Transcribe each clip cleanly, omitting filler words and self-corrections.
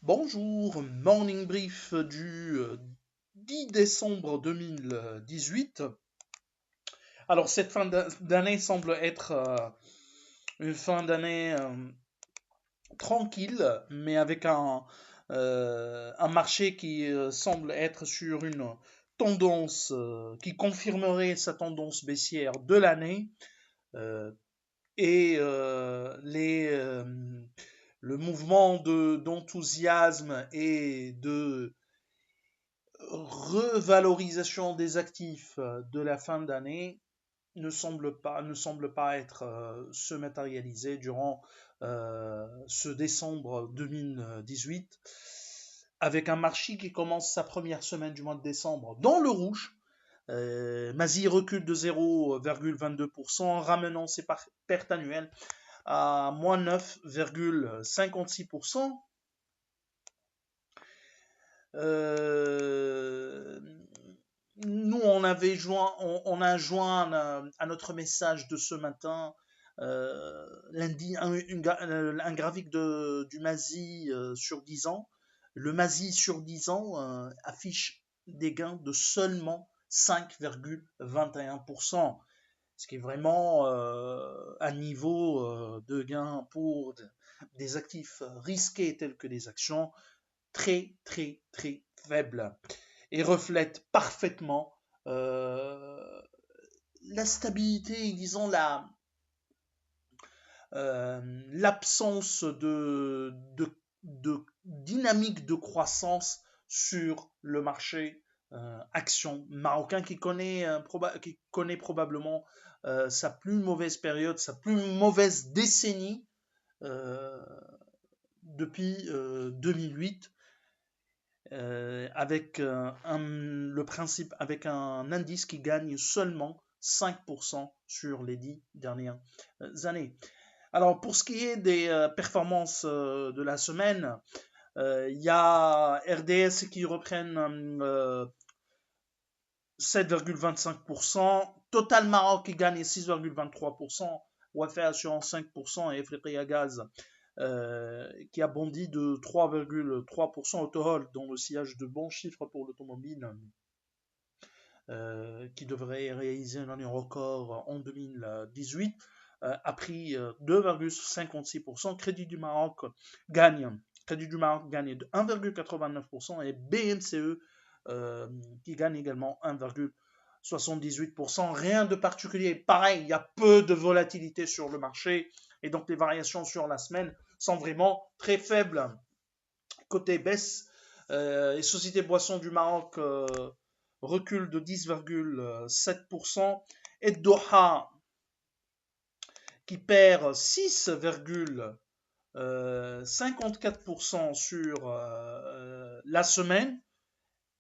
Bonjour, morning brief du 10 décembre 2018. Alors cette fin d'année semble être une fin d'année tranquille, mais avec un marché qui semble être sur une tendance qui confirmerait sa tendance baissière de l'année. euh, et le mouvement d'enthousiasme et de revalorisation des actifs de la fin d'année ne semble pas être se matérialiser durant ce décembre 2018, avec un marché qui commence sa première semaine du mois de décembre dans le rouge. Mazie recule de 0,22%, ramenant ses pertes annuelles à moins 9,56%. Euh, Nous, on a joint à notre message de ce matin lundi un graphique du MASI sur 10 ans. Le MASI sur 10 ans affiche des gains de seulement 5,21%, ce qui est vraiment un niveau de gain pour des actifs risqués tels que les actions très très très faible, et reflète parfaitement la stabilité, disons l'absence de dynamique de croissance sur le marché action marocain, qui connaît probablement sa plus mauvaise période, sa plus mauvaise décennie euh, depuis 2008, avec le principe, avec un indice qui gagne seulement 5% sur les 10 dernières années. Alors, pour ce qui est des performances de la semaine, il y a RDS qui reprennent 7,25%, Total Maroc qui gagne 6,23%, Wafa Assurance 5% et Afriqiya Gaz qui a bondi de 3,3% au Tohol, dans le sillage de bons chiffres pour l'automobile, qui devrait réaliser un année record en 2018, a pris 2,56%. Crédit du Maroc gagne de 1,89% et BNCE qui gagne également 1,78%. Rien de particulier. Pareil, il y a peu de volatilité sur le marché et donc les variations sur la semaine sont vraiment très faibles. Côté baisse, les sociétés boissons du Maroc reculent de 10,7%, et Doha qui perd 6,54% sur la semaine,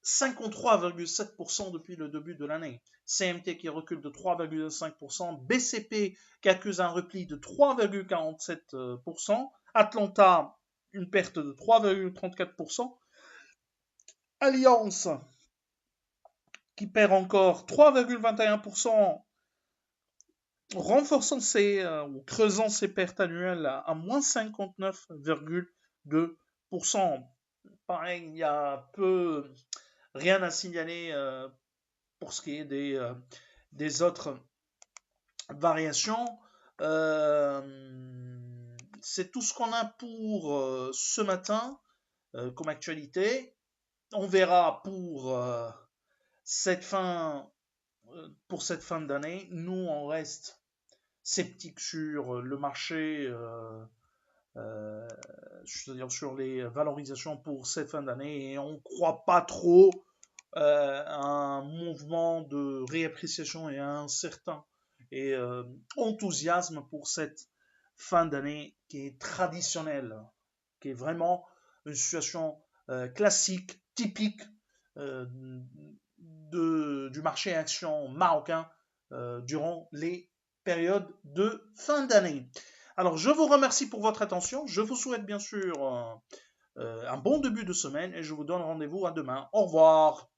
53,7% depuis le début de l'année. CMT qui recule de 3,5%, BCP qui accuse un repli de 3,47%, Atlanta une perte de 3,34%, Alliance qui perd encore 3,21%, renforçant ou creusant ses pertes annuelles à moins 59,2%. Pareil, il y a rien à signaler pour ce qui est des autres variations. C'est tout ce qu'on a pour ce matin comme actualité. On verra cette fin pour cette fin d'année. Nous, on reste sceptique sur le marché, c'est-à-dire sur les valorisations pour cette fin d'année, et on ne croit pas trop un mouvement de réappréciation et un certain et enthousiasme pour cette fin d'année qui est traditionnelle, qui est vraiment une situation classique, typique euh, du marché action marocain durant les périodes de fin d'année. Alors, je vous remercie pour votre attention. Je vous souhaite bien sûr un bon début de semaine et je vous donne rendez-vous à demain. Au revoir.